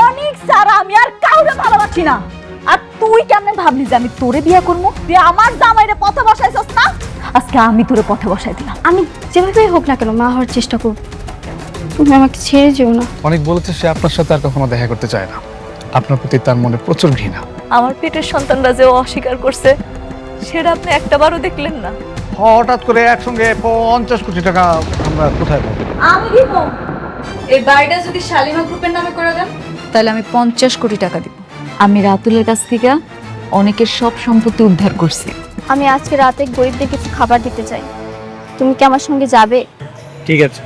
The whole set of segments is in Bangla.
অনেক সারা, আমি আর কাউরে ভালোবাসি না। আর তুই কেমনে ভাবলি যে আমি তোরে বিয়ে করবো? তুই আমার জামাইরে পথে বসাইছস না, আজকে আমি তোরে পথে বসাই দিলাম। আমি যেভাবেই হোক না কেন মা হওয়ার চেষ্টা করব। তুমি আমাকে ছেড়ে যেও না। অনেক বলেছে সে আপনার সাথে আর কখনো দেখা করতে চায় না। আপনার প্রতি তার মনে প্রচুর ঘৃণা। আমার পেটের সন্তানরা যে অস্বীকার করছে সেটা আপনি একটাবারও দেখলেন না। হঠাৎ করে একসঙ্গে 50 কোটি টাকা আমরা কোথায় পাবো? আমি দিব। এই বাড়িটা যদি শালিমা গ্রুপের নামে করে দেন তাহলে আমি 50 কোটি টাকা দিব। আমি রাতুলের কাছ থেকে অনেকের সব সম্পত্তি উদ্ধার করছি। আমি আজকে রাতে গরিবদের কিছু খাবার দিতে চাই, তুমি কি আমার সঙ্গে যাবে? ঠিক আছে।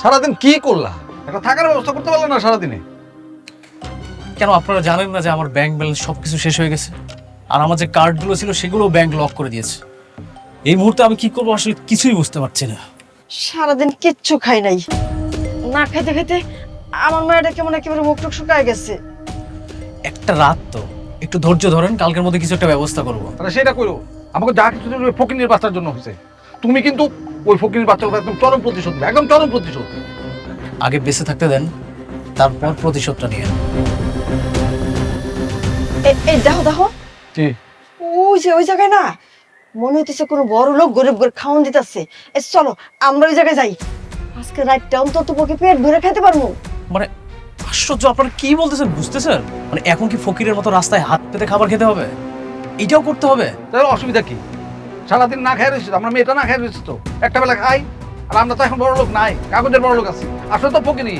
সারাদিন কি করলা? একটা থাকার ব্যবস্থা করতে পারলে না সারাদিনে? কেন আপনারা জানেন না যে আমার ব্যাংক ব্যালেন্স সবকিছু শেষ হয়ে গেছে? আর আমার যে কার্ডগুলো ছিল সেগুলো ব্যাংক লক করে দিয়েছে। এই মুহূর্তে আমি কি করবো আসলে কিছুই বুঝতে পারছি না। সারাদিন কিচ্ছু খাই নাই, না খাইতে খাইতে আমার মায়েরা কেমন একেবারে মুখ টুক শুকায় গেছে। একটা রাত তো, একটু ধৈর্য ধরেন, কালকের মধ্যে কিছু একটা ব্যবস্থা করবো। আরে সেটা করো, আমাকে যা কিছু ওই ফকিনীর বাচ্চার জন্য হয়েছে। তুমি কিন্তু ওই ফকিনীর বাচ্চার উপর একদম চরম প্রতিশোধ নেবে, একদম চরম প্রতিশোধ। আগে বেঁচে থাকতে দেন, তারপর প্রতিশোধটা নিয়ে। এই দেখো দেখো, কি? ওই যে ওই জায়গায় না মনে হইতেছে কোনো বড় লোক গরিব গরিব খাওয়ান দিতেছে। চলো আমরা ওই জায়গায় যাই, আজকে রাতটা অন্তত পক্ষে পেট ভরে খেতে পারবো। মানে আশ্চর্য, আপনারা কি বলতেছেন বুঝতেছেন? মানে এখন কি ফকিরের মতো রাস্তায় হাত পেতে খাবার খেতে হবে? এটাও করতে হবে? তাহলে অসুবিধা কি? সারাদিন না খাই রয়েছে, আমরা মেয়েটা না খাই রয়েছে তো, একটা বেলা খাই। আর আমরা তো এখন বড় লোক নাই, কাগজের বড় লোক আছি, আসলে তো ফকিনি।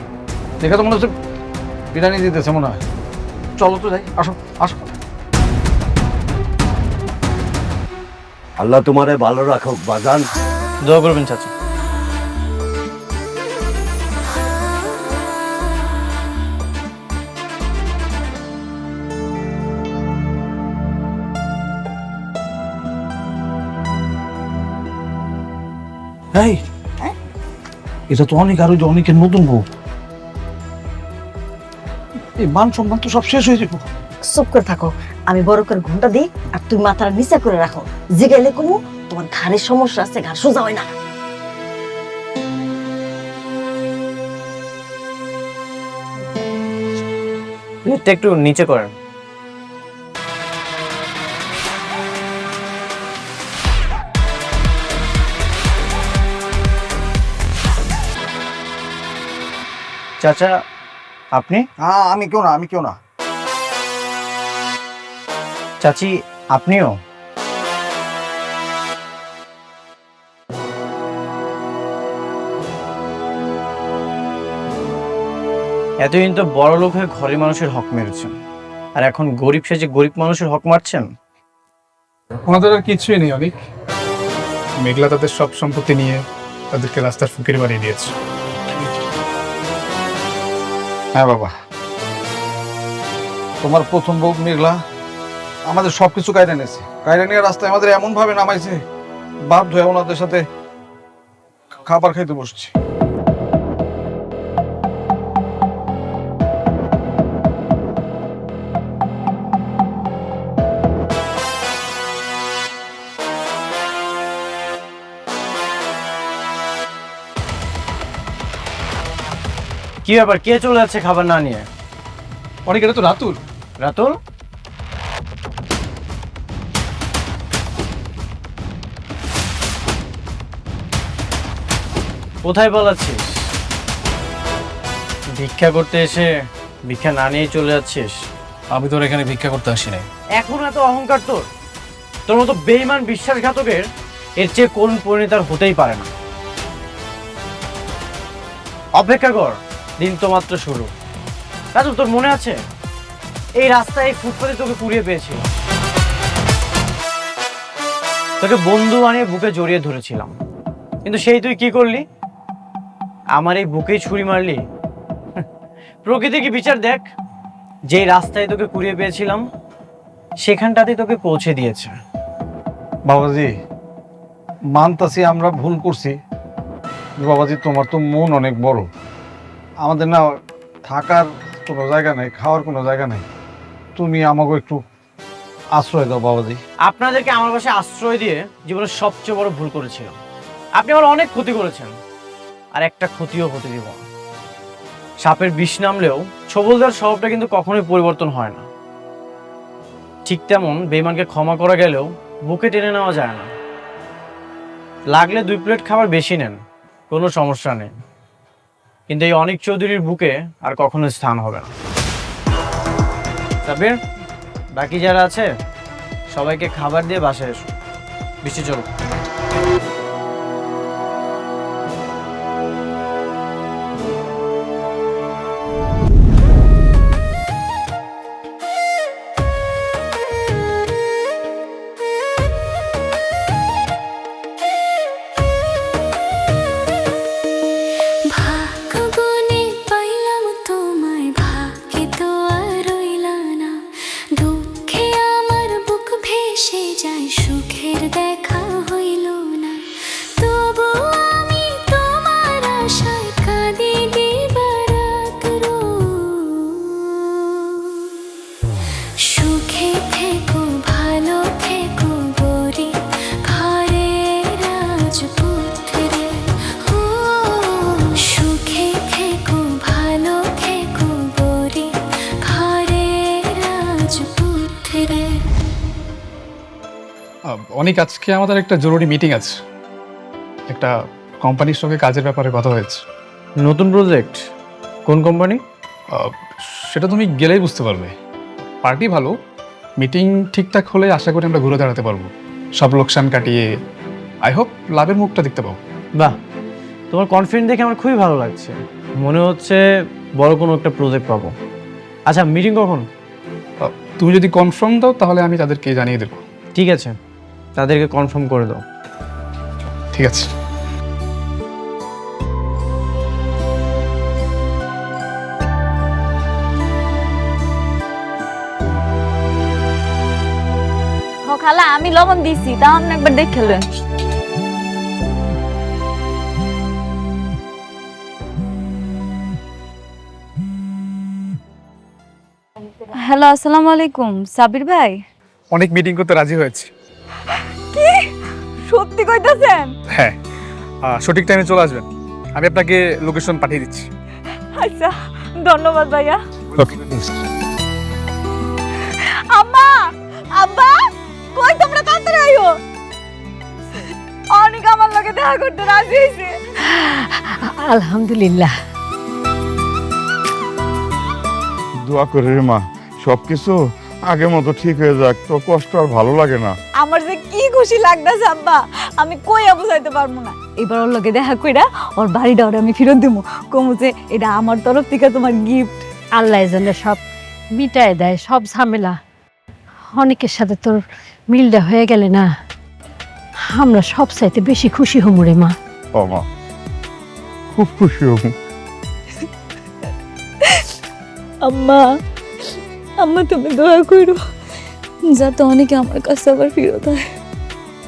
দেখে তো মনে হচ্ছে বিরিয়ানি দিতেছে মনে হয়। চলো তো যাই, আসো আসো। আল্লাহ তোমারে ভালো রাখুক বাজান। দোয়া করবেন চাচা। এই এটা তো অনেক, আর ওই যে অনেকের নতুন বউ। এই মান সম্মান তো সব শেষ হয়ে যাবো। চুপ করে থাকো, আমি বড় করে ঘন্টা দিই আর তুমি মাথার নিচে করে রাখো। জিগাইলে কোনো তোমার ঘাড়ের সমস্যা আছে, ঘাড় সোজা হয় না। একটু নিচে করেন। চাচা আপনি? হ্যাঁ, আমি কেউ না, আমি কেউ না। চাচি আপনিও? এতদিন তো বড় লোক হয়ে ঘরের মানুষের হক মেরেছেন, আর এখন গরিব সেজে গরিব মানুষের হক মারছেন। ওনাদের আর কিছুই নেই অনেক। মেঘলা তাদের সব সম্পত্তি নিয়ে তাদেরকে রাস্তার ফকির বানিয়ে দিয়েছে। হ্যাঁ বাবা, তোমার প্রথম বউ মেঘলা আমাদের সবকিছু কায়রা নিয়েছে। কায়রা নিয়ে রাস্তায় আমাদের এমন ভাবে নামাইছে, বাধ্য হয়ে ওনাদের সাথে খাবার খাইতে বসছি। কি ব্যাপার, কে চলে যাচ্ছে খাবার না নিয়ে? অনেক, এটা তো রাতুল। রাতুল? কোথায় পালাচ্ছিস? ভিক্ষা করতে এসে ভিক্ষা না নিয়ে চলে যাচ্ছিস? আমি তোর এখানে ভিক্ষা করতে আসি নাই। এখন এত অহংকার তোর? তোর মতো বেঈমান বিশ্বাসঘাতকের এর চেয়ে কোন পরিণতি আর হতেই পারে না। অপেক্ষা কর, দিন তো মাত্র শুরু। রাজু, তোর মনে আছে এই রাস্তায় ফুটপাতে তোকে কুড়িয়ে পেয়েছিল? তোকে বন্ধু বানিয়ে বুকে জড়িয়ে ধরেছিলাম, কিন্তু সেই তুই কি করলি? আমার এই বুকেই ছুরি মারলি। প্রকৃতি কি বিচার দেখ, যেই রাস্তায় তোকে কুড়িয়ে পেয়েছিলাম সেখানটাতেই তোকে পৌঁছে দিয়েছে। বাবাজি, মানতাছি আমরা ভুল করছি। বাবাজি, তোমার তো মন অনেক বড়। আমাদের না থাকার কোনো জায়গা নেই, খাওয়ার কোনো জায়গা নেই। তুমি আমাকে একটু আশ্রয় দাও বাবাজি। আপনাদেরকে আমার বাসায় আশ্রয় দিয়ে জীবনের সবচেয়ে বড় ভুল করেছিলাম। আপনি আমার অনেক ক্ষতি করেছেন, আর একটা ক্ষতিও হতে দিব না। সাপের বিষ নামলেও ছবলদার স্বভাবটা কিন্তু কখনোই পরিবর্তন হয় না। ঠিক তেমন বেঈমানকে ক্ষমা করা গেলেও বুকে টেনে নেওয়া যায় না। লাগলে 2 প্লেট খাবার বেশি নেন, কোনো সমস্যা নেই, কিন্তু এই অনিক চৌধুরীর বুকে আর কখনো স্থান হবে না। সাবির, বাকি যারা আছে সবাইকে খাবার দিয়ে বাসায় এসো। বৃষ্টি চলো। ভাগ্যগুণে পাইলাম তোমায়, ভাগ্যে তো আর রইলা না। দুঃখে আমার বুক ভেসে যায়, সুখের দেখা হইল না। তবু আমি তোমার আশায় কাঁদি দিবারাত সুখে থেকো, ভালো থেকো গরি ঘরের রাজপুত্রে। ও সুখে থেকো, ভালো থেকো গরি ঘরের রাজপুত্রে। অনেক আজকে আমাদের একটা জরুরি মিটিং আছে, একটা কোম্পানির সঙ্গে কাজের ব্যাপারে কথা হয়েছে। নতুন প্রজেক্ট? কোন কোম্পানি? সেটা তুমি গেলেই বুঝতে পারবে। পার্টি ভালো, মিটিং ঠিকঠাক হলে আশা করি আমরা ঘুরে দাঁড়াতে পারবো, সব লোকসান কাটিয়ে। আই হোপ লাভের মুখটা দেখতে পাবো। বাহ, তোমার কনফিডেন্স দেখে আমার খুবই ভালো লাগছে। মনে হচ্ছে বড় কোনো একটা প্রজেক্ট পাবো। আচ্ছা, মিটিং কখন? তুমি যদি কনফার্ম দাও তাহলে আমি তাদেরকে জানিয়ে দেবো। ঠিক আছে, তাদেরকে কনফার্ম করে দাও। ঠিক আছে। খালা আমি লবণ দিছি, তা আপনি একবার দেখলেন। হ্যালো, আসসালামু আলাইকুম। সাবির ভাই, অনেক মিটিং করতে রাজি হয়েছে। কি সত্যি কইতাছেন? হ্যাঁ, সঠিক টাইমে চলে আসবেন। আমি আপনাকে লোকেশন পাঠিয়ে দিচ্ছি। আচ্ছা, ধন্যবাদ ভাইয়া। ওকে। আম্মা, আব্বা, কই তোমরা কাঁদতে আইও? অনেক আমার লগে দেখা করতে রাজি হইছে। আলহামদুলিল্লাহ। দোয়া করে রে মা, সবকিছু আগের মতো ঠিক হয়ে যাক, তো কষ্ট আর ভালো লাগে না। আমার যে কি খুশি লাগতাছে আব্বা, আমি কইয়া বুঝাইতে পারবো না। এবার ওর লগে দেখা কইরা ওর বাড়িটা ওরে আমি ফেরত দিমু, কমু যে এটা আমার তরফ থেকে তোমার গিফট। আল্লাহ যেন সব মিটায় দেয়, সব ঝামেলা। অনেকের সাথে তোর মিলটা হয়ে গেলে না, আমরা সব চাইতে বেশি খুশি হমু রে মা। ও মা, খুব খুশি হব। আম্মা, আম্মা তুমি দোয়া করো যাতে অনেকে আমার কাছে আবার ফেরত হয়।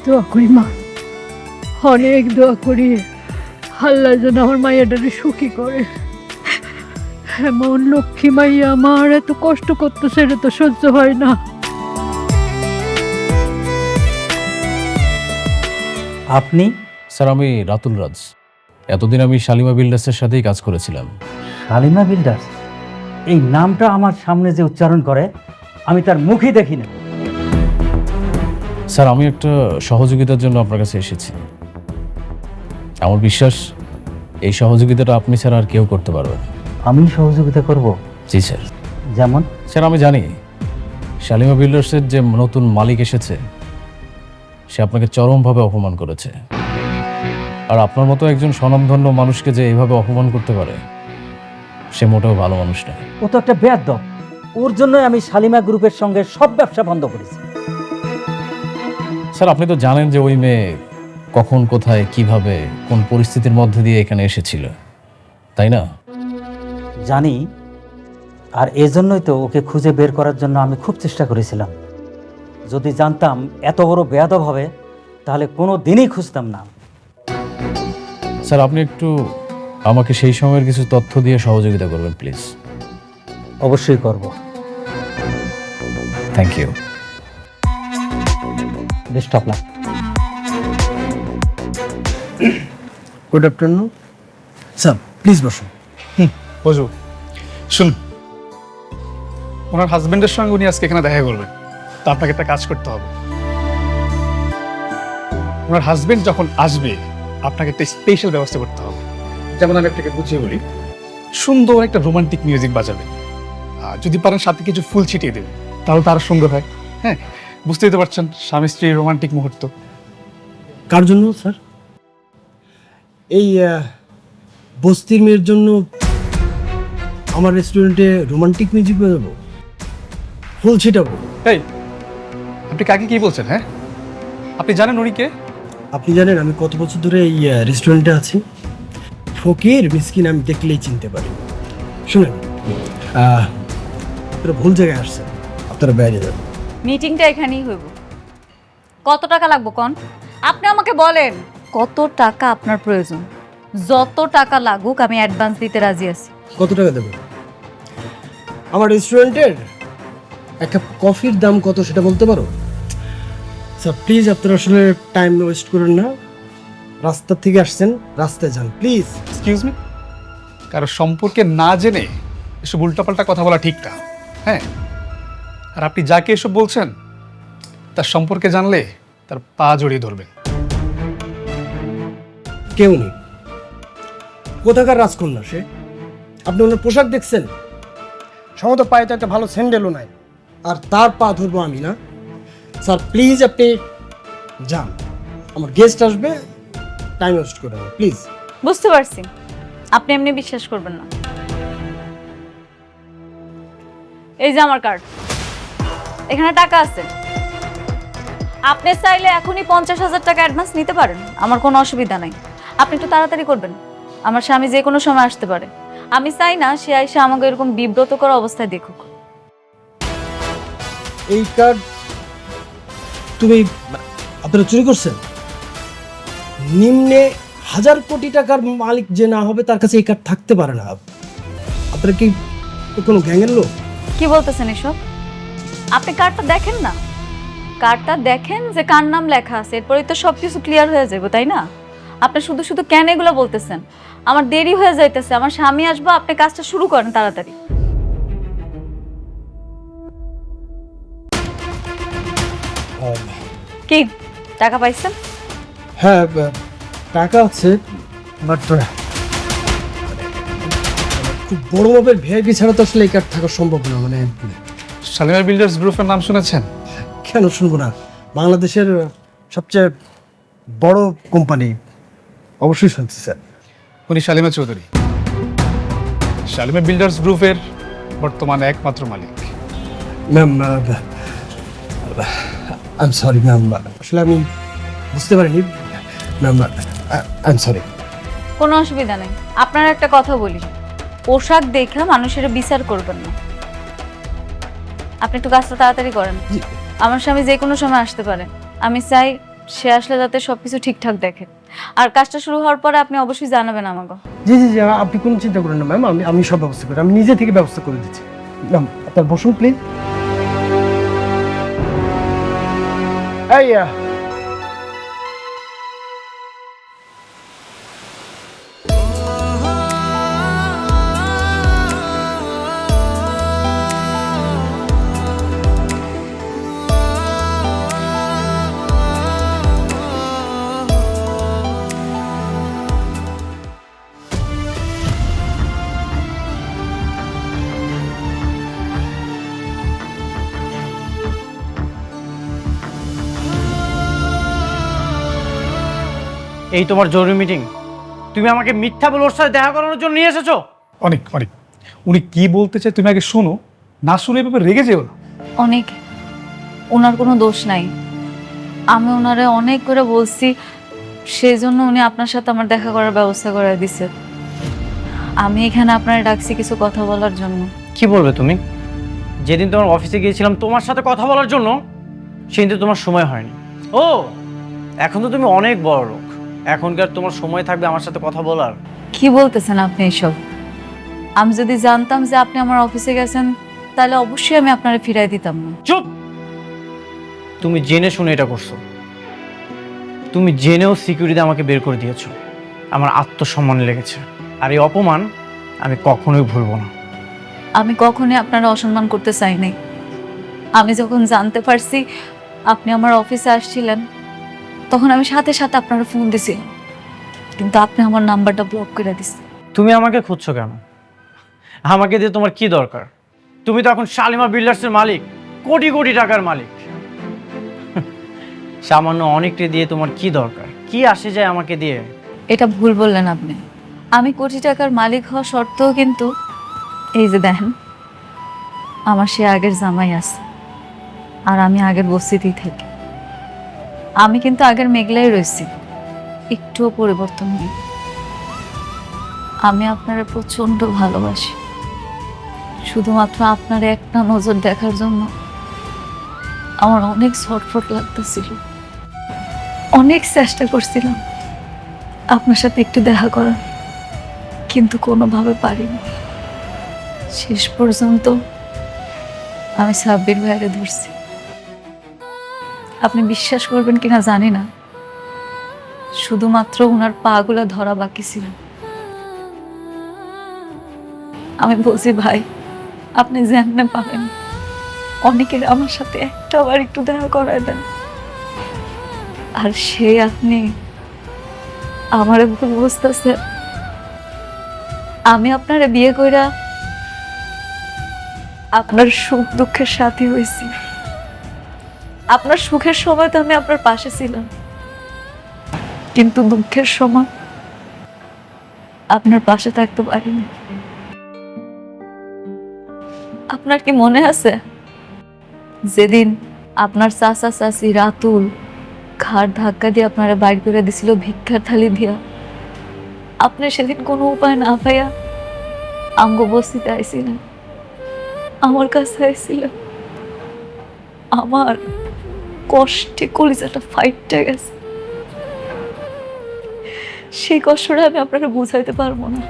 দোয়া করি মা, অনেক দোয়া করি আল্লাহ যেন আমার মাইয়াটারে সুখী করে। এমন লক্ষ্মী মাইয়া আমার এত কষ্ট করতেছে, এটা তো সহ্য হয় না। আপনি? স্যার, আমি রাতুল রাজ। এতদিন আমি শালিমা বিল্ডার্সের সাথেই কাজ করেছিলাম। শালিমা বিল্ডার্স? এই নামটা আমার সামনে যে উচ্চারণ করে আমি তার মুখই দেখি না। স্যার, আমি একটা সহযোগিতার জন্য আপনার কাছে এসেছি। আমার বিশ্বাস এই সহযোগিতাটা আপনি ছাড়া আর কেউ করতে পারবে না। আমি সহযোগিতা করব? জি স্যার। যেমন? স্যার, আমি জানি শালিমা বিল্ডার্সের যে নতুন মালিক এসেছে সে আপনাকে চরমভাবে অপমান করেছে। আর আপনার মতো একজন স্বনামধন্য মানুষকে যে এইভাবে অপমান করতে পারে সে মোটেও ভালো মানুষ নয়। ও তো একটা বেয়াদব। ওর জন্যই আমি শালিমা গ্রুপের সঙ্গে সব ব্যবসা বন্ধ করেছি। স্যার, আপনি তো জানেন যে ওই মেয়ে কখন, কোথায়, কিভাবে, কোন পরিস্থিতির মধ্যে দিয়ে এখানে এসেছিল, তাই না? জানি, আর এজন্যই তো ওকে খুঁজে বের করার জন্য আমি খুব চেষ্টা করেছিলাম। যদি জানতাম এত বড় বেয়াদব হবে তাহলে কোনো দিনই খুঁজতাম না। স্যার, আপনি একটু আমাকে সেই সময়ের কিছু তথ্য দিয়ে সহযোগিতা করবেন প্লিজ। অবশ্যই করব। Thank you. Best of luck. Good afternoon sir, please বসুন। বুঝু শুনুন, ওনার হাজবেন্ডের সঙ্গে উনি আজকে এখানে দেখা করবেন, তা আপনাকে একটা কাজ করতে হবে। ওনার হাজবেন্ড যখন আসবে আপনাকে একটা স্পেশাল ব্যবস্থা করতে হবে। যেমন আমি আপনাকে বুঝিয়ে বলি, সুন্দর একটা রোমান্টিক মিউজিক বাজাবেন, আর যদি পারেন সাথে কিছু ফুল ছিটিয়ে দেবেন, তাহলে তো আরো সুন্দর হয়। হ্যাঁ, বুঝতেই তো পারছেন, স্বামী স্ত্রীর রোমান্টিক মুহূর্ত। কার জন্য স্যার? এই বস্তির মেয়ের জন্য আমার রেস্টুরেন্টে রোমান্টিক মিউজিক বাজাবো, ফুল ছিটাবো? এই, আপনি কাকে কি বলছেন? হ্যাঁ, আপনি জানেন উনি কে? আপনি জানেন আমি কত বছর ধরে এই রেস্টুরেন্টে আছি? ফকির মিসকিন আমি দেখলেই চিনতে পারি। শুনেন, আপনারা ভুল জায়গায় আসছেন, আপনারা বাইরে যান। মিটিংটা এখানেই হইব। কত টাকা লাগবে কোন? আপনি আমাকে বলেন কত টাকা আপনার প্রয়োজন। যত টাকা লাগুক আমি অ্যাডভান্স দিতে রাজি আছি। কত টাকা দেবেন? আমার রেস্টুরেন্টের এক কাপ কফির দাম কত সেটা বলতে পারো? স্যার প্লিজ, আপনারা আসলে টাইম ওয়েস্ট করেন না। রাস্তা থেকে আসছেন, রাস্তায় যান প্লিজ। এক্সকিউজ মি, কারো সম্পর্কে না জেনে এসব উল্টাপাল্টা কথা বলা ঠিক না। হ্যাঁ, আর আপনি যাকে এসব বলছেন তার সম্পর্কে জানলে তার পা জড়িয়ে ধরবেন। কেউ নেই। কোথাকার রাজকন্যা সে? আপনি ওনার পোশাক দেখছেন? সম্ভবত পায়ে তো একটা ভালো স্যান্ডেলও নাই, আর তার পা ধরবো আমি না? স্যার প্লিজ আপনি যান, আমার গেস্ট আসবে, টাইম ওয়েস্ট করে না প্লিজ। বুঝতে পারছি, আপনি এমনি বিশ্বাস করবেন না। এই যে আমার কার্ড, এখানে টাকা আছে। আপনি চাইলে এখনই 50,000 টাকা অ্যাডভান্স নিতে পারেন, আমার কোনো অসুবিধা নাই। আপনি একটু তাড়াতাড়ি করবেন, আমার স্বামী যে কোনো সময় আসতে পারে। আমি চাই না সে এসে আমাকে এরকম বিব্রতকর অবস্থায় দেখুক। এই কার্ড তুমি আপনারা চুরি করছেন? নিম্নে 1000 কোটি টাকার মালিক যে না হবে তার কাছে এই কার্ড থাকতে পারে না। আপনারা কি কোনো গ্যাংয়ের লোক? কি বলতেছেন এসব? আপনি কার্ডটা দেখেন না, কার্ডটা দেখেন যে কার নাম লেখা আছে, এরপরেই তো সবকিছু ক্লিয়ার হয়ে যাবে, তাই না? আপনি শুধু শুধু কেন এগুলো বলতেছেন? আমার দেরি হয়ে যাইতেছে, আমার স্বামী আসবো, আপনি কাজটা শুরু করেন তাড়াতাড়ি। কি টাকা পাইছেন? হ্যাঁ, টাকা আছে, বাট খুব বড় মাপের ভিআইপি ছাড়া তো আসলে এই কার্ড থাকা সম্ভব না। মানে শালিমার বিল্ডার্স গ্রুপের নাম শুনেছেন? কেন শুনবো না? বাংলাদেশের সবচেয়ে বড় কোম্পানি, অবশ্যই শুনছি স্যার। উনি শালিমা চৌধুরী, শালিমা বিল্ডার্স গ্রুপের বর্তমানে একমাত্র মালিক। Ma'am, I am sorry ma'am, আসলে আমি বুঝতে পারিনি ম্যাম, আই এম সরি। কোনো অসুবিধা নেই। আপনার একটা কথা বলি, পোশাক দেখে মানুষের বিচার করবেন না। আপনি একটু কাজটা তাড়াতাড়ি করেন, আমার স্বামী যে কোনো সময় আসতে পারে। আমি চাই সে আসলে যাতে সবকিছু ঠিকঠাক দেখে। আর কাজটা শুরু হওয়ার পরে আপনি অবশ্যই জানাবেন আমাকে। জি জি জি, আপনি কোনো চিন্তা করেন না ম্যাম, আমি সব ব্যবস্থা করি, আমি নিজে থেকে ব্যবস্থা করে দিচ্ছি। ম্যাম আপনার বসুন প্লিজ। এই এই তোমার জরুরি মিটিং? তুমি আমাকে মিথ্যা বলে ওর সাথে দেখা করানোর জন্য নিয়ে এসেছো? অনেক অনেক, উনি কি বলতে চায় তুমি আগে শোনো, না শুনে এভাবে রেগে যেও না। অনেক, ওনার কোনো দোষ নাই। আমি ওনারে অনেক করে বলছি, সেই জন্য উনি আপনার সাথে আমার দেখা করার ব্যবস্থা করে দিছে। আমি এখানে আপনারে ডাকছি কিছু কথা বলার জন্য। কি বলবে তুমি? যেদিন তোমার অফিসে গিয়েছিলাম তোমার সাথে কথা বলার জন্য, সেদিন তো তোমার সময় হয়নি। ও, এখন তো তুমি অনেক বড় লোক, এখনকার তোমার সময় থাকবে আমার সাথে কথা বলার? কি বলতেছেন আপনি এসব? আমি যদি জানতাম যে আপনি আমার অফিসে গেছেন, তাহলে অবশ্যই আমি আপনারে ফিরাই দিতাম না। চুপ! তুমি জেনে শুনে এটা করছো। তুমি জেনেও সিকিউরিটি আমাকে বের করে দিয়েছো। আমার আত্মসম্মান লেগেছে, আর এই অপমান আমি কখনোই ভুলবো না। আমি কখনোই আপনারা অসম্মান করতে চাই নাই। আমি যখন জানতে পারছি আপনি আমার অফিসে আসছিলেন, তখন আমি সাথে সাথে আপনার ফোন দিছিলাম, কিন্তু আপনি আমার নাম্বারটা ব্লক করে দিচ্ছেন। তুমি আমাকে খুঁজছো কেন? আমাকে দিয়ে তোমার কি দরকার? তুমি তো এখন শালিমা বিল্ডার্সের মালিক, কোটি কোটি টাকার মালিক। সামান্য অনেকটা দিয়ে তোমার কি দরকার? কি আসে যায় আমাকে দিয়ে? এটা ভুল বললেন আপনি। আমি কোটি টাকার মালিক হওয়া সত্ত্বেও কিন্তু এই যে দেখেন, আমার সে আগের জামাই আছে, আর আমি আগের বস্তিতেই থাকি। আমি কিন্তু আগের মেঘলাই রয়েছি, একটুও পরিবর্তন নেই। আমি আপনারা প্রচন্ড ভালোবাসি। শুধুমাত্র আপনার একটা নজর দেখার জন্য আমার অনেক ছটফট লাগতেছিল। অনেক চেষ্টা করছিলাম আপনার সাথে একটু দেখা করার, কিন্তু কোনোভাবে পারিনি। শেষ পর্যন্ত আমি সাব্বির ভাইরে ধরছি। আপনি বিশ্বাস করবেন কিনা জানি না, শুধুমাত্র ওনার পাগুলা ধরা বাকি ছিল। আমি বলছি, ভাই আপনি যেমনে পাবেন অনেকের আমার সাথে একটা বার একটু দেখা করায় দেন। আর সে আপনি আমারে ভুল বুঝতেছে। আমি আপনারে বিয়ে কইরা আপনার সুখ দুঃখের সাথী হয়েছি। আপনার সুখের সময় তো আমি আপনার পাশে ছিলাম, কিন্তু দুঃখের সময় আপনার পাশে থাকতে পারিনি। আপনার কি মনে আছে যেদিন আপনার চাচা চাচি রাতুল ঘাড় ধাক্কা দিয়ে আপনারা বাইর করে দিছিল ভিক্ষার থালি দিয়া? আপনি সেদিন কোনো উপায় না পাইয়া আমগো বস্তিতে আইছিলেন, আমার কাছে আইছিলেন। আমার কষ্টে কলিজাটা ফাইটটা গেছে। সেই কষ্টটা আমি আপনারা বুঝাইতে পারবো না।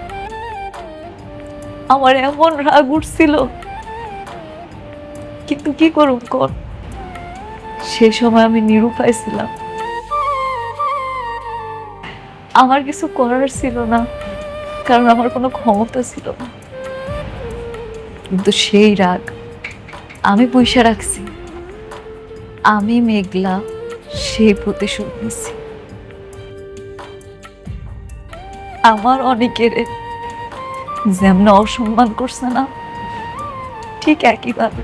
আমার এমন রাগ উঠছিল, কিন্তু কি করুন কর, সেই সময় আমি নিরুপায় ছিলাম। আমার কিছু করার ছিল না, কারণ আমার কোনো ক্ষমতা ছিল না। কিন্তু সেই রাগ আমি পয়সা রাখছি। আমি মেঘলা সেই প্রতিশোধ নিছি। আমার অনেকের যেমন অসম্মান করছে না, ঠিক একইভাবে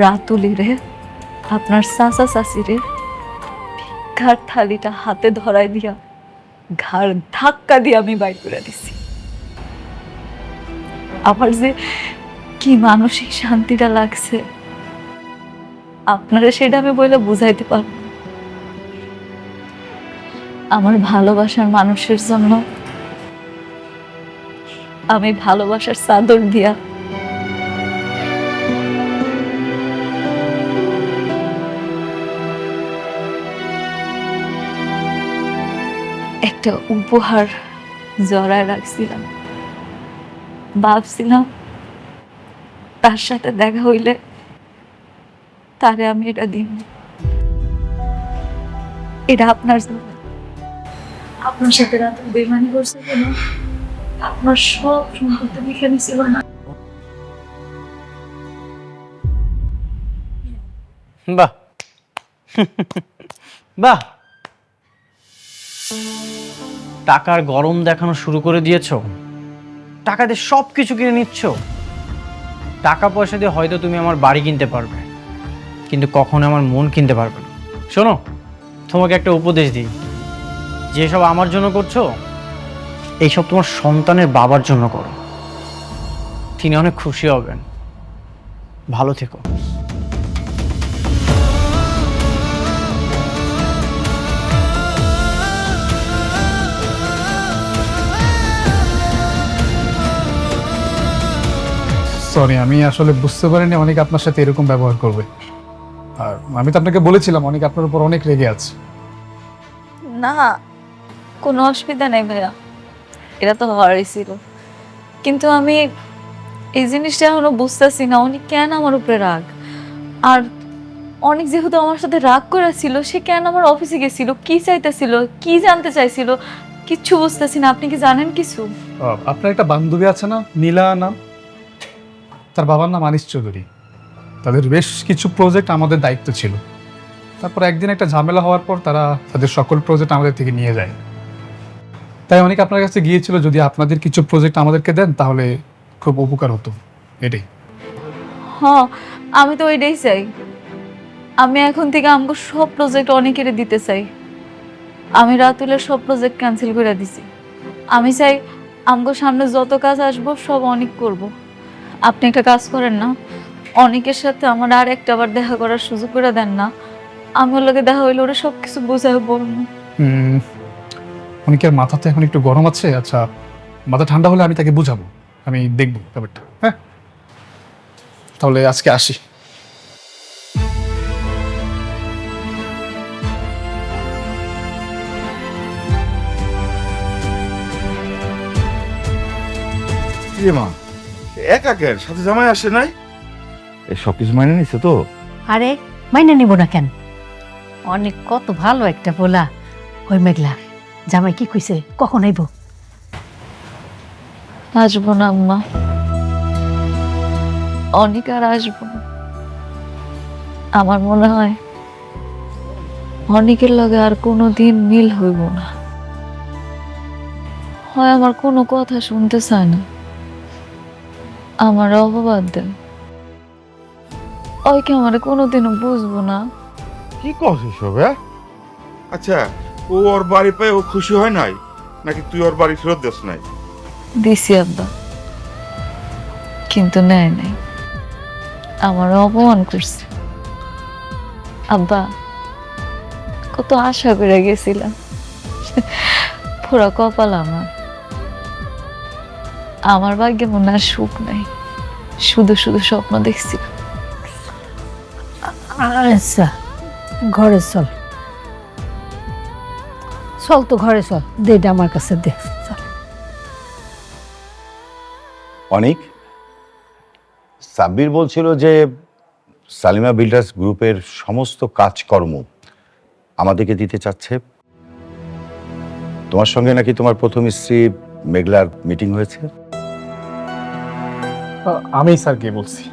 রাতুলিরে, আপনার চাচা চাচিরে ভিক্ষার থালিটা হাতে ধরাই দিয়া ঘাড় ধাক্কা দিয়ে আমি বাইর করে দিছি। আমার যে কি মানসিক শান্তিটা লাগছে আপনারা সেটা আমি বলে বুঝাইতে পারব না। আমার ভালোবাসার মানুষের জন্য আমি ভালোবাসার চাদর দিয়া একটা উপহার জড়ায় রাখছিলাম। ভাবছিলাম তার সাথে দেখা হইলে তারে আমি এটা দিন। এটা আপনার জন্য। আপনার সাথে রাত বেমানি করছে কেন? আপনার সব সম্পত্তি লিখে নিছিল না? বাহ বাহ, টাকার গরম দেখানো শুরু করে দিয়েছো। টাকা দিয়ে সব কিছু কিনে নিচ্ছ। টাকা পয়সা দিয়ে হয়তো তুমি আমার বাড়ি কিনতে পারবে, কিন্তু কখনো আমার মন কিনতে পারবে না। শোনো, তোমাকে একটা উপদেশ দিই, যেসব আমার জন্য করছো এইসব তোমার সন্তানের বাবার জন্য করো। তিনি অনেক খুশি হবেন। ভালো থেকো। সরি, আমি আসলে বুঝতে পারিনি অনেক আপনার সাথে এরকম ব্যবহার করবে। আর আমি তো আপনাকে বলেছিলাম অনেক আপনার উপর অনেক রেগে আছে। না, কোনো অসুবিধা নেই ভাইয়া, এটা তো হওয়ারই ছিল। কিন্তু আমি এই জিনিসটা এখনো বুঝতেছি না উনি কেন আমার উপরে রাগ। আর অনেক যেহেতু আমার সাথে রাগ করা ছিল, সে কেন আমার অফিসে গেছিল, কি চাইতেছিল, কি জানতে চাইছিল, কিচ্ছু বুঝতেছি না। আপনি কি জানেন কিছু? আপনার একটা বান্ধবী আছে না, নীলা নাম, তার বাবার নাম আনিস চৌধুরী। তাদের বেশ কিছু প্রজেক্ট আমাদের দায়িত্ব ছিল। তারপর একদিন একটা ঝামেলা হওয়ার পর তারা তাদের সকল প্রজেক্ট আমাদের থেকে নিয়ে যায়। তাই অনেক আপনার কাছে গিয়েছিল, যদি আপনাদের কিছু প্রজেক্ট আমাদেরকে দেন তাহলে খুব উপকার হতো, এটাই। হ্যাঁ, আমি তো ওইটাই চাই। আমি এখন থেকে আমাকে সব প্রজেক্ট অনেকের দিতে চাই। আমি রাতুলের সব প্রজেক্ট ক্যান্সেল করে দিছি। আমি চাই আমাকে সামনে যত কাজ আসবো সব অনেক করব। আপনি একটা কাজ করেন না, অনেকের সাথে আমার আর একটা বার দেখা করার সুযোগ করে দেন না। আমি ওর লোকে দেখা হইলে ওরা সব কিছু বোঝায় বলবো। অনেকের মাথাতে এখন একটু গরম আছে। আচ্ছা, মাথা ঠান্ডা হলে আমি তাকে বুঝাবো, আমি দেখবো ব্যাপারটা। হ্যাঁ, তাহলে আজকে আসি। রে মা, একা কেন, সাথে জামাই আসে নাই? এই সব কিছু মাইনে নিছে তো? আরে মাইনে নিব না কেন? অনেক কত ভালো একটা বলা। ওই মেঘলা জামাই কি কইছে, কখন আইব? আসবো না আম্মা, অনেক আর আসবো না। আমার মনে হয় অনেকের লগে আর কোনো দিন মিল হইব না। হয় আমার কোনো কথা শুনতে চায় না, আমার অপবাদ দেয়। ওই কি আমার কোনোদিনও বুঝবো না। কি কস এসব? আচ্ছা, ও ওর বাড়ি পায় ও খুশি হয় নাই, নাকি তুই ওর বাড়ি ফেরত দিস নাই? দিছি আব্বা, কিন্তু নেয় নাই, আমার অপমান করছে। আব্বা, কত আশা করে গেছিলাম, পুরা কপাল আমার। আমার ভাগ্যে মনে আর সুখ নাই, শুধু শুধু স্বপ্ন দেখছিলাম। আচ্ছা, ঘরে চল, চল তো ঘরে চল, দেটা আমার কাছে দে। চল। অনেক সাব্বির বলছিল যে সালিমা বিল্ডার্স গ্রুপের সমস্ত কাজকর্ম আমাদেরকে দিতে চাচ্ছে। তোমার সঙ্গে নাকি তোমার প্রথম স্ত্রী মেঘলার মিটিং হয়েছে? আমি স্যারকে বলছি।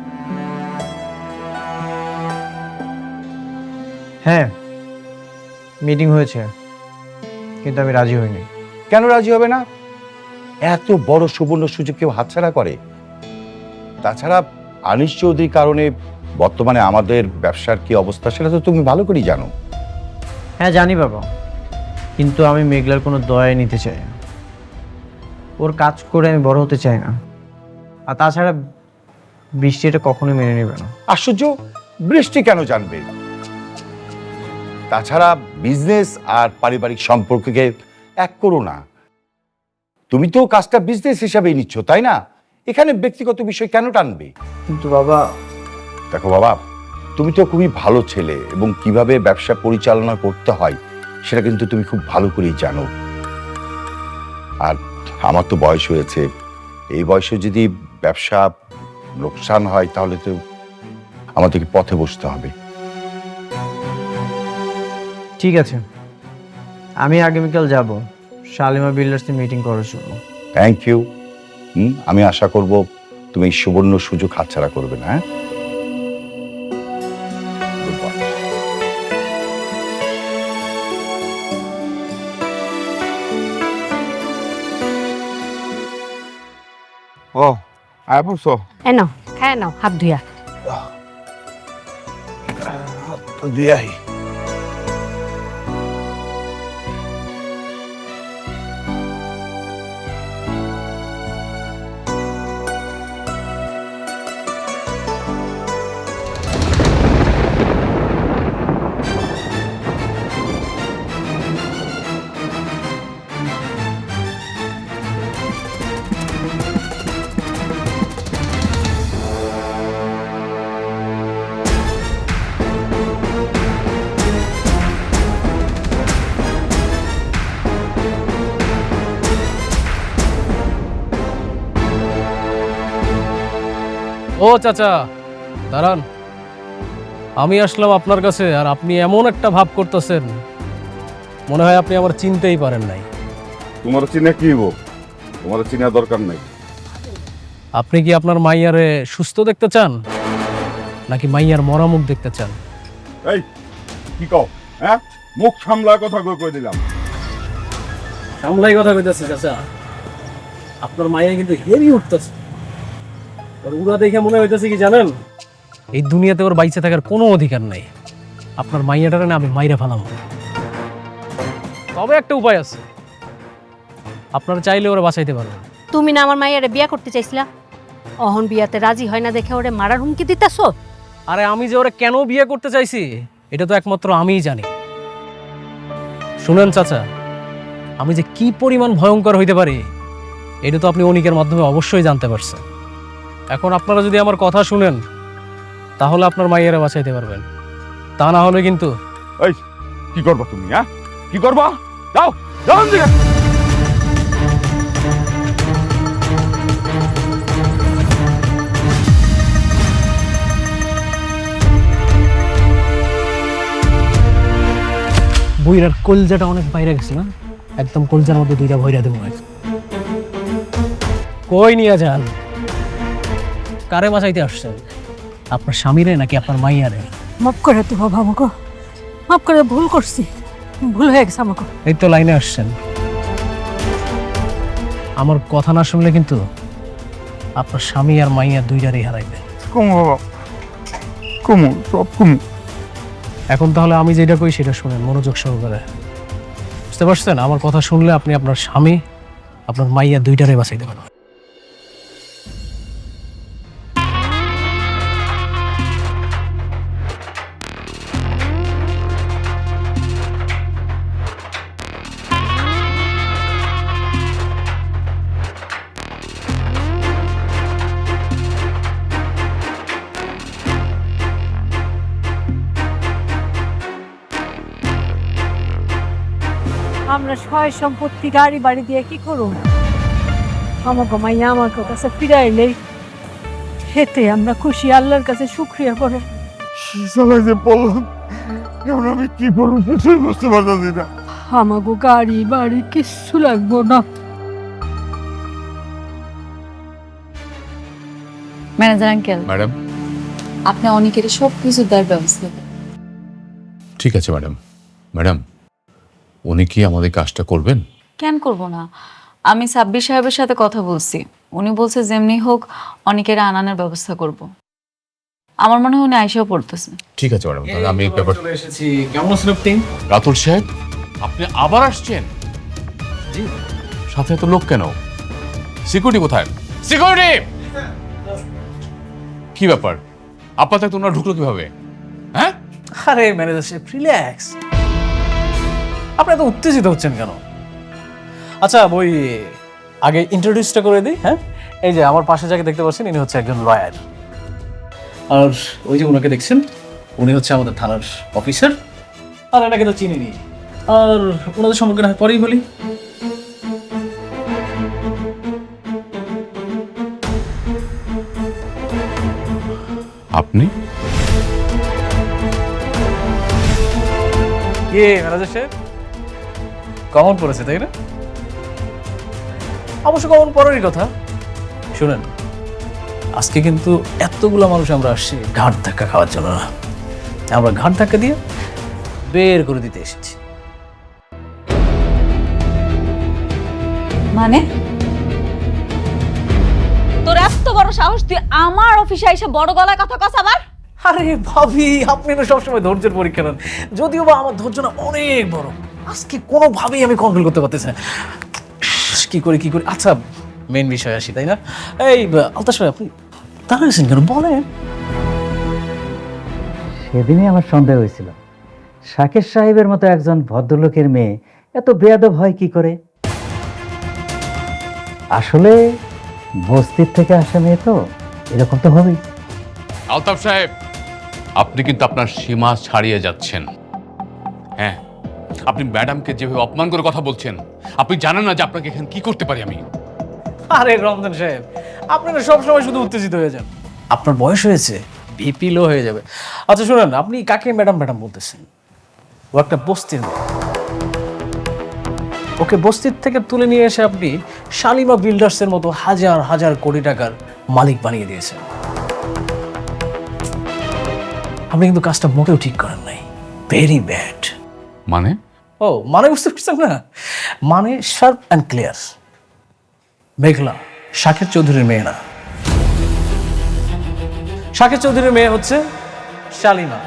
হ্যাঁ, মিটিং হয়েছে, কিন্তু আমি রাজি হইনি। কেন রাজি হবে না? এত বড় সুবর্ণ সুযোগ কেউ হাতছাড়া করে? তাছাড়া আনিস চৌধুরীর কারণে বর্তমানে আমাদের ব্যবসার কি অবস্থা সেটা তো তুমি ভালো করেই জানো। হ্যাঁ জানি বাবা, কিন্তু আমি মেঘলার কোনো দয়া নিতে চাই না। ওর কাজ করে আমি বড় হতে চাই না। আর তাছাড়া বৃষ্টি এটা কখনোই মেনে নেবে না। আশ্চর্য, বৃষ্টি কেন জানবে? তাছাড়া বিজনেস আর পারিবারিক সম্পর্ককে এক করো না। তুমি তো কাজটা বিজনেস হিসাবেই নিচ্ছ, তাই না? এখানে ব্যক্তিগত বিষয় কেন টানবে? কিন্তু বাবা, দেখো বাবা, তুমি তো খুবই ভালো ছেলে এবং কিভাবে ব্যবসা পরিচালনা করতে হয় সেটা কিন্তু তুমি খুব ভালো করেই জানো। আর আমার তো বয়স হয়েছে, এই বয়সে যদি ব্যবসা লোকসান হয় তাহলে তো আমাদেরকে পথে বসতে হবে। ঠিক আছে, আমি আগামীকাল যাব শালিমা বিল্ডার্সের মিটিং করার জন্য। Thank you. আমি আশা করব তুমি এই সুবর্ণ সুযোগ হাতছাড়া করবে না। ও আয় পড়ছো? নাও, খায় নাও, হাত ধুইয়া। দিয়াই ও চাচা, দাঁড়ান। আমি আসলাম আপনার কাছে আর আপনি এমন একটা ভাব করতেছেন, মনে হয় আপনি আমার চিনতেই পারেন নাই। তোমার চিনা কি হবো? তোমার চিনা দরকার নাই। আপনি কি আপনার মাইয়ারে সুস্থ দেখতে চান, নাকি মাইয়ার মরা মুখ দেখতে চান? এই কি কও? হ্যাঁ, মুখ সামলা কথা কই দিলাম। সামলাই কথা কইতেছে চাচা, আপনার মাইয়া কিন্তু হেভি উঠতেছে। ওর উড়া দেখে মনে হইতেছে কি জানেন, এই দুনিয়াতে ওর বাইচে থাকার কোনো অধিকার নাই। আপনার মাইয়াটারে না আমি মাইরা ফেলাম। তবে একটা উপায় আছে, আপনারা চাইলে ওরা বাঁচাইতে পারবেন। তুমি না আমার মাইয়ারে বিয়া করতে চাইছিলা, অহন বিয়াতে রাজি হয় না দেখে ওরে মারার হুমকি দিতেছো। আরে আমি যে ওরা কেন বিয়ে করতে চাইছি এটা তো একমাত্র আমিই জানি। শুনেন চাচা, আমি যে কি পরিমাণ ভয়ঙ্কর হইতে পারি এটা তো আপনি অনিকের মাধ্যমে অবশ্যই জানতে পারছেন। এখন আপনারা যদি আমার কথা শুনেন তাহলে আপনার মাইয়ারে বাঁচাইতে পারবেন, তা না হলে কিন্তু। এই কি করবা তুমি? হ্যাঁ, কি করবা? যাও যাও এদিকে। বুইরার কলজাটা অনেক বাইরে গেছে না, একদম কলজার মধ্যে দুইটা ভইরা দেবো। কই নিয়ে যান? কারে বাঁচাইতে আসছেন? আপনার স্বামীরে নাকি আপনার মাইয়ারে? মাফ করে তো বাবা আমাকে, মাফ করে, ভুল করছি, ভুল হয়ে গেছে আমাকে। এই তো লাইনে আসছেন। আমার কথা না শুনলে কিন্তু আপনার স্বামী আর মাইয়া দুইটারই হারাইবে। কমু বাবা, কমু, সব কমু। এখন তাহলে আমি যেটা কই সেটা শুনেন মনোযোগ সহকারে, বুঝতে পারছেন? আমার কথা শুনলে আপনি আপনার স্বামী, আপনার মাইয়া দুইটারে বাঁচাইতে পারবেন। আমরা সয় সম্পত্তি গাড়ি বাড়ি দিয়ে কি করব? আমাকে মাইয়া আমার কাছে ফিরাইলেই হেতে আমরা খুশি, আল্লাহর কাছে শুকরিয়া করো। সবাই যে বললাম, এখন আমি কি করবো কিছুই বুঝতে পারতেছি না। আমাকে গাড়ি বাড়ি কিচ্ছু লাগবো না। ম্যানেজার আঙ্কেল, ম্যাডাম, আপনি অনেকেরই সব কিছু দেওয়ার ব্যবস্থা করেন। ঠিক আছে ম্যাডাম। ম্যাডাম, উনি কি আমাদের কাজটা করবেন? কেন করব না? আমি সাব্বির সাহেবের সাথে কথা বলছি, উনি বলছে যেমনি হোক অনেকের আনানোর ব্যবস্থা করব। আমার মনে হয় উনি আইসাও পড়তেছে। ঠিক আছে ম্যাডাম, তাহলে আমি ব্যাপার। চলে এসেছি। কেমন আছেন আপনি? রাতুল সাহেব, আপনি আবার আসছেন? জি। সাথে এত লোক কেন? সিকিউরিটি কোথায়? সিকিউরিটি! কি ব্যাপার, আপনার তো ওনারা ঢুকলো কিভাবে? হ্যাঁ? আরে ম্যানেজার সাহেব, রিল্যাক্স। আপনি এত উত্তেজিত হচ্ছেন কেন? আচ্ছা, ওই আগে ইন্ট্রোডিউসটা করে দিই। হ্যাঁ, এই যে আমার পাশে যাকে দেখতে পাচ্ছেন ইনি হচ্ছে একজন লয়ার, আর ওই যে ওনাকে দেখছেন উনি হচ্ছে আমাদের থানার অফিসার। আর এনাকে তো চিনিনি, আর ওনাদের সম্পর্কে না হয় পরেই বলি। আপনি? কে ম্যানেজার সাহেব? কমন পড়েছে তাই না? অবশ্য কমন পড়ারই কথা। শুনেন, আজকে কিন্তু এতগুলো মানুষ আমরা আসছি ঘাট ধাক্কা খাওয়ার জন্য না, আমরা ঘাট ধাক্কা দিয়ে বের করে দিতে এসেছি। মানে তোর এত বড় সাহস, তুই আমার অফিসে এসে বড় গলায় কথা কস আবার? আরে ভাবি, আপনি তো সবসময় ধৈর্যের পরীক্ষা নেন, যদিও বা আমার ধৈর্য না অনেক বড়। আজকে কোনোভাবেই আমি কন্ট্রোল করতে পারতেছি না। কি করি কি করি। আচ্ছা, মেন বিষয় আসি, তাই না? এই আলতাফ সাহেব, আপনি দাঁড়িয়েছেন কেন? বলেন। সেদিনই আমার সন্দেহ হয়েছিল, শাকের সাহেবের মতো একজন ভদ্রলোকের মেয়ে এত বেয়াদব হয় কি করে। আসলে বস্তির থেকে আসা মেয়ে তো এরকম তো হবেই। আলতাফ সাহেব, আপনি কিন্তু আপনার সীমা ছাড়িয়ে যাচ্ছেন। হ্যাঁ, আপনি ম্যাডামকে যেভাবে অপমান করে কথা বলছেন, আপনি জানেন না যে আপনাকে এখানে কি করতে পারি আমি। আরে রমজান সাহেব, আপনারা সবসময় শুধু উত্তেজিত হয়ে যান। আপনার বয়স হয়েছে, বিপি লো হয়ে যাবে। আচ্ছা শুনেন, আপনি কাকে ম্যাডাম ম্যাডাম বলতেছেন? ও একটা বস্তির মেয়ে। ওকে বস্তির থেকে তুলে নিয়ে এসে আপনি শালিমা বিল্ডার্সের মতো হাজার হাজার কোটি টাকার মালিক বানিয়ে দিয়েছেন। আপনি কিন্তু কাজটা মোটেও ঠিক করেন নাই, ভেরি ব্যাড। মানে? ও মানে বুঝতে পারছেন না? মানে শার্প অ্যান্ড ক্লিয়ার। মেঘলা শাকের চৌধুরীর মেয়ে না, শাকের চৌধুরীর মেয়ে হচ্ছে শালিমা।